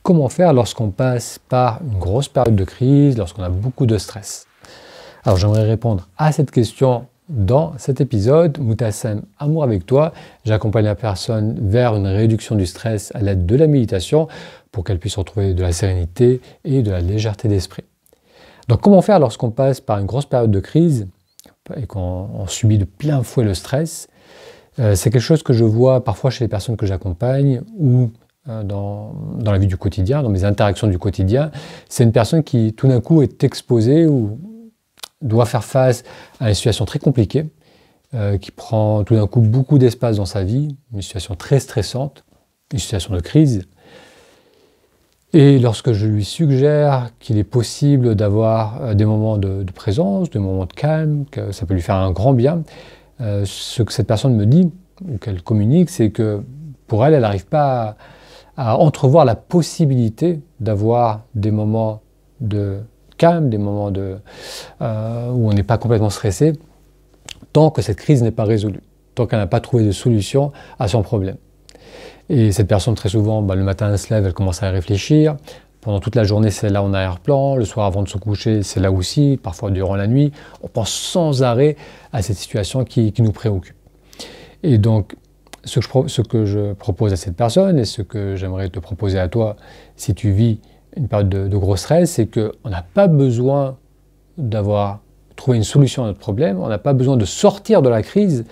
comment faire lorsqu'on passe par une grosse période de crise, lorsqu'on a beaucoup de stress? Alors j'aimerais répondre à cette question dans cet épisode. Moutassem, amour avec toi. J'accompagne la personne vers une réduction du stress à l'aide de la méditation pour qu'elle puisse retrouver de la sérénité et de la légèreté d'esprit. Donc comment faire lorsqu'on passe par une grosse période de crise et qu'on subit de plein fouet le stress? C'est quelque chose que je vois parfois chez les personnes que j'accompagne ou dans la vie du quotidien, dans mes interactions du quotidien. C'est une personne qui tout d'un coup est exposée ou doit faire face à une situation très compliquée, qui prend tout d'un coup beaucoup d'espace dans sa vie, une situation très stressante, une situation de crise. Et lorsque je lui suggère qu'il est possible d'avoir des moments de présence, des moments de calme, que ça peut lui faire un grand bien, ce que cette personne me dit, ou qu'elle communique, c'est que pour elle, elle n'arrive pas à entrevoir la possibilité d'avoir des moments de calme, des moments où on n'est pas complètement stressé, tant que cette crise n'est pas résolue, tant qu'elle n'a pas trouvé de solution à son problème. Et cette personne, très souvent, le matin, elle se lève, elle commence à y réfléchir. Pendant toute la journée, c'est là en arrière-plan. Le soir, avant de se coucher, c'est là aussi. Parfois, durant la nuit, on pense sans arrêt à cette situation qui nous préoccupe. Et donc, ce que je propose à cette personne et ce que j'aimerais te proposer à toi, si tu vis une période de gros stress, c'est qu'on n'a pas besoin d'avoir trouvé une solution à notre problème. On n'a pas besoin de sortir de la crise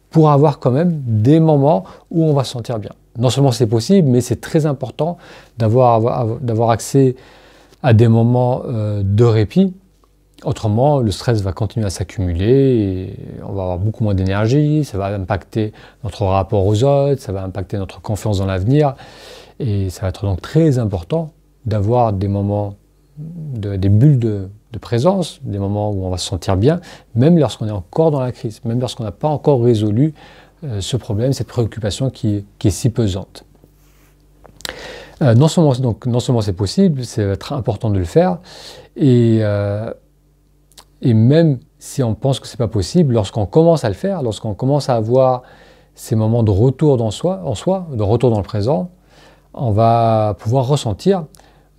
pour avoir quand même des moments où on va se sentir bien. Non seulement c'est possible, mais c'est très important d'avoir accès à des moments de répit. Autrement, le stress va continuer à s'accumuler, et on va avoir beaucoup moins d'énergie, ça va impacter notre rapport aux autres, ça va impacter notre confiance dans l'avenir. Et ça va être donc très important d'avoir des moments, des bulles de présence, des moments où on va se sentir bien, même lorsqu'on est encore dans la crise, même lorsqu'on n'a pas encore résolu ce problème, cette préoccupation qui est si pesante. Non seulement c'est possible, c'est être important de le faire, et même si on pense que ce n'est pas possible, lorsqu'on commence à le faire, lorsqu'on commence à avoir ces moments de retour en soi, de retour dans le présent, on va pouvoir ressentir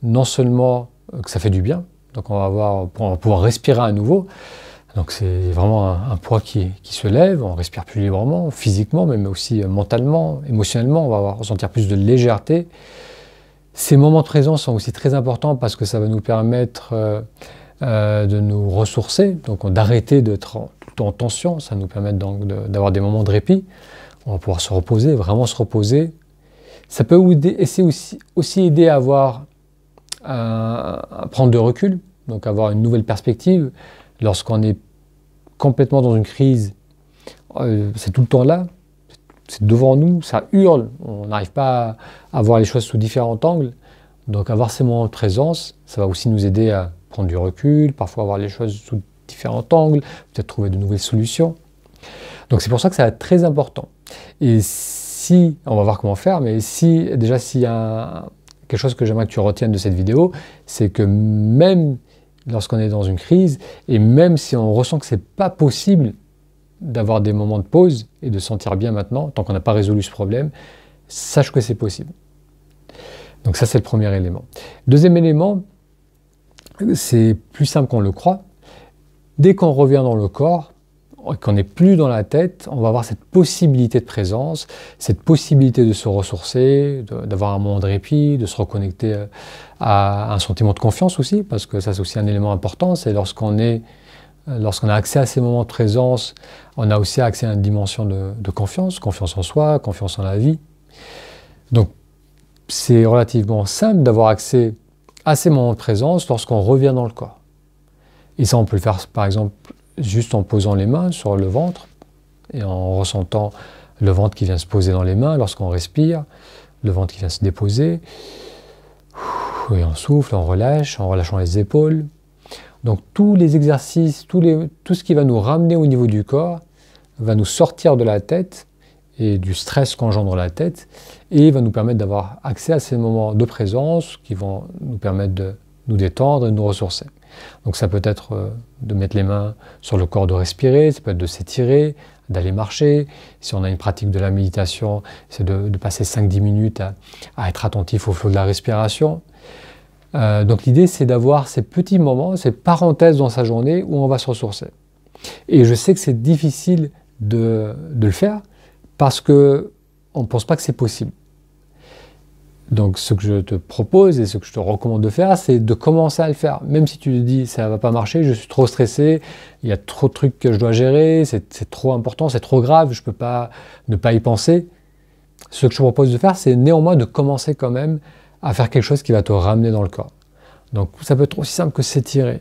non seulement que ça fait du bien, donc on va pouvoir respirer à nouveau. Donc c'est vraiment un poids qui se lève, on respire plus librement, physiquement, mais aussi mentalement, émotionnellement, on va ressentir plus de légèreté. Ces moments de présence sont aussi très importants parce que ça va nous permettre de nous ressourcer, donc d'arrêter d'être tout en tension, ça nous permet donc d'avoir des moments de répit. On va pouvoir se reposer, vraiment se reposer. Ça peut aussi aider à prendre de recul, donc avoir une nouvelle perspective. Lorsqu'on est complètement dans une crise, c'est tout le temps là, c'est devant nous, ça hurle, on n'arrive pas à voir les choses sous différents angles. Donc avoir ces moments de présence, ça va aussi nous aider à prendre du recul, parfois voir les choses sous différents angles, peut-être trouver de nouvelles solutions. Donc c'est pour ça que ça va être très important. Et on va voir comment faire, mais s'il y a quelque chose que j'aimerais que tu retiennes de cette vidéo, c'est que même lorsqu'on est dans une crise, et même si on ressent que c'est pas possible d'avoir des moments de pause et de se sentir bien maintenant, tant qu'on n'a pas résolu ce problème, sache que c'est possible. Donc ça, c'est le premier élément. Deuxième élément, c'est plus simple qu'on le croit. Dès qu'on revient dans le corps, qu'on n'est plus dans la tête, on va avoir cette possibilité de présence, cette possibilité de se ressourcer, d'avoir un moment de répit, de se reconnecter à un sentiment de confiance aussi, parce que ça c'est aussi un élément important, c'est lorsqu'on a accès à ces moments de présence, on a aussi accès à une dimension de confiance, confiance en soi, confiance en la vie. Donc c'est relativement simple d'avoir accès à ces moments de présence lorsqu'on revient dans le corps. Et ça on peut le faire par exemple juste en posant les mains sur le ventre et en ressentant le ventre qui vient se poser dans les mains lorsqu'on respire, le ventre qui vient se déposer, et on souffle, on relâche, en relâchant les épaules. Donc tous les exercices, tout ce qui va nous ramener au niveau du corps, va nous sortir de la tête et du stress qu'engendre la tête, et va nous permettre d'avoir accès à ces moments de présence qui vont nous permettre de nous détendre et de nous ressourcer. Donc ça peut être de mettre les mains sur le corps, de respirer, ça peut être de s'étirer, d'aller marcher. Si on a une pratique de la méditation, c'est de passer 5-10 minutes à être attentif au flot de la respiration. Donc l'idée, c'est d'avoir ces petits moments, ces parenthèses dans sa journée où on va se ressourcer. Et je sais que c'est difficile de le faire parce qu'on ne pense pas que c'est possible. Donc ce que je te propose et ce que je te recommande de faire, c'est de commencer à le faire. Même si tu te dis ça ne va pas marcher, je suis trop stressé, il y a trop de trucs que je dois gérer, c'est trop important, c'est trop grave, je ne peux pas ne pas y penser. Ce que je te propose de faire, c'est néanmoins de commencer quand même à faire quelque chose qui va te ramener dans le corps. Donc ça peut être aussi simple que s'étirer,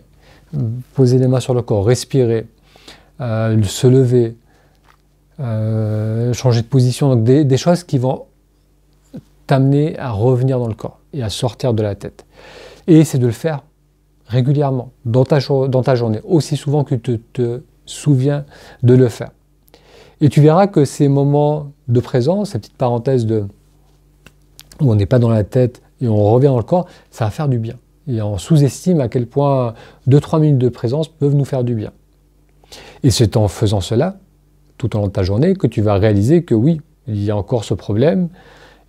poser les mains sur le corps, respirer, se lever, changer de position. Donc des choses qui vont t'amener à revenir dans le corps et à sortir de la tête. Et c'est de le faire régulièrement, dans ta journée, aussi souvent que tu te souviens de le faire. Et tu verras que ces moments de présence, ces petites parenthèses où on n'est pas dans la tête et on revient dans le corps, ça va faire du bien. Et on sous-estime à quel point 2-3 minutes de présence peuvent nous faire du bien. Et c'est en faisant cela, tout au long de ta journée, que tu vas réaliser que oui, il y a encore ce problème,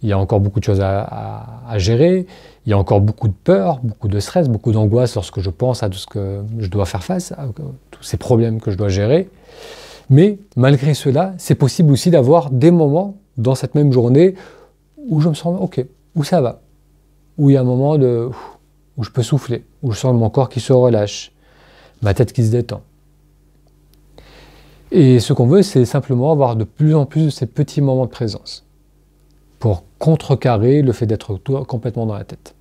il y a encore beaucoup de choses à gérer, il y a encore beaucoup de peur, beaucoup de stress, beaucoup d'angoisse lorsque je pense à tout ce que je dois faire face, à tous ces problèmes que je dois gérer. Mais malgré cela, c'est possible aussi d'avoir des moments dans cette même journée où je me sens OK, où ça va, où il y a un moment où je peux souffler, où je sens mon corps qui se relâche, ma tête qui se détend. Et ce qu'on veut, c'est simplement avoir de plus en plus de ces petits moments de présence pour contrecarrer le fait d'être complètement dans la tête.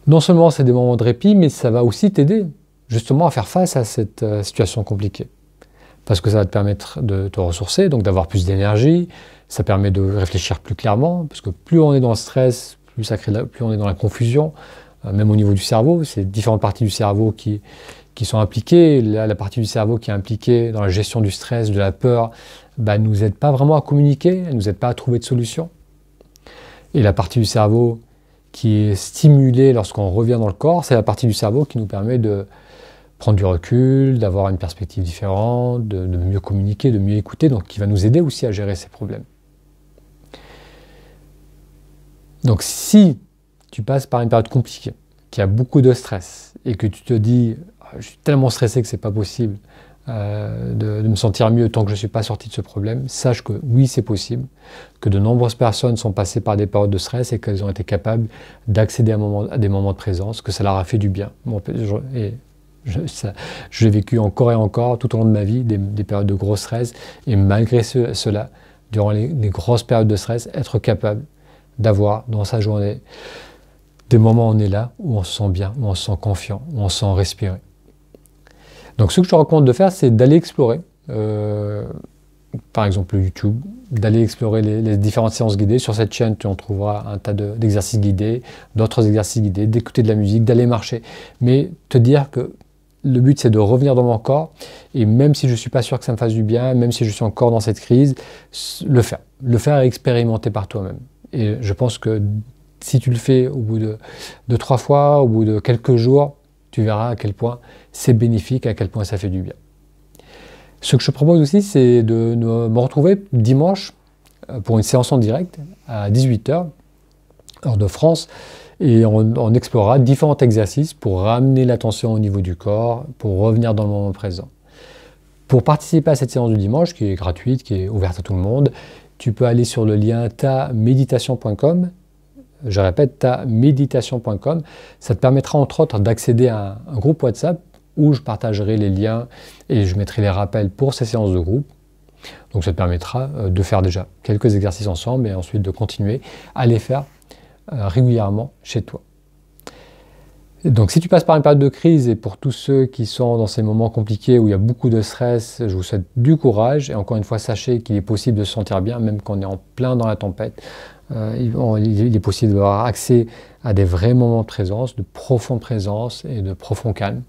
Non seulement c'est des moments de répit, mais ça va aussi t'aider justement à faire face à cette situation compliquée. Parce que ça va te permettre de te ressourcer, donc d'avoir plus d'énergie, ça permet de réfléchir plus clairement, parce que plus on est dans le stress, plus on est dans la confusion, même au niveau du cerveau, c'est différentes parties du cerveau qui sont impliquées. Là, la partie du cerveau qui est impliquée dans la gestion du stress, de la peur, ne nous aide pas vraiment à communiquer, elle ne nous aide pas à trouver de solution. Et la partie du cerveau qui est stimulée lorsqu'on revient dans le corps, c'est la partie du cerveau qui nous permet de prendre du recul, d'avoir une perspective différente, de mieux communiquer, de mieux écouter, donc qui va nous aider aussi à gérer ces problèmes. Donc si tu passes par une période compliquée, qu'il y a beaucoup de stress, et que tu te dis « je suis tellement stressé que c'est pas possible de me sentir mieux tant que je ne suis pas sorti de ce problème », sache que oui, c'est possible, que de nombreuses personnes sont passées par des périodes de stress et qu'elles ont été capables d'accéder à des moments de présence, que ça leur a fait du bien. Je l'ai vécu encore et encore tout au long de ma vie, des périodes de gros stress, et malgré cela, durant les grosses périodes de stress, être capable d'avoir dans sa journée des moments où on est là, où on se sent bien, où on se sent confiant, où on se sent respirer. Donc ce que je te recommande de faire, c'est d'aller explorer, par exemple YouTube, d'aller explorer les différentes séances guidées. Sur cette chaîne, tu en trouveras un tas d'exercices guidés, d'autres exercices guidés, d'écouter de la musique, d'aller marcher. Mais te dire que le but, c'est de revenir dans mon corps, et même si je ne suis pas sûr que ça me fasse du bien, même si je suis encore dans cette crise, le faire et expérimenter par toi-même. Et je pense que si tu le fais au bout de 3 fois, au bout de quelques jours, tu verras à quel point c'est bénéfique, à quel point ça fait du bien. Ce que je te propose aussi, c'est de me retrouver dimanche pour une séance en direct à 18 h, heure de France, et on explorera différents exercices pour ramener l'attention au niveau du corps, pour revenir dans le moment présent. Pour participer à cette séance du dimanche, qui est gratuite, qui est ouverte à tout le monde, tu peux aller sur le lien taméditation.com. Je répète, taméditation.com. Ça te permettra entre autres d'accéder à un groupe WhatsApp où je partagerai les liens et je mettrai les rappels pour ces séances de groupe. Donc ça te permettra de faire déjà quelques exercices ensemble et ensuite de continuer à les faire régulièrement chez toi. Et donc si tu passes par une période de crise, et pour tous ceux qui sont dans ces moments compliqués où il y a beaucoup de stress, je vous souhaite du courage, et encore une fois sachez qu'il est possible de se sentir bien même quand on est en plein dans la tempête. Il est possible d'avoir accès à des vrais moments de présence, de profonde présence et de profond calme,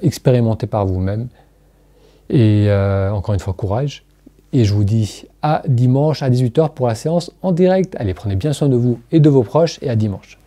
expérimentés par vous-même. Et encore une fois, courage. Et je vous dis à dimanche à 18 h pour la séance en direct. Allez, prenez bien soin de vous et de vos proches, et à dimanche.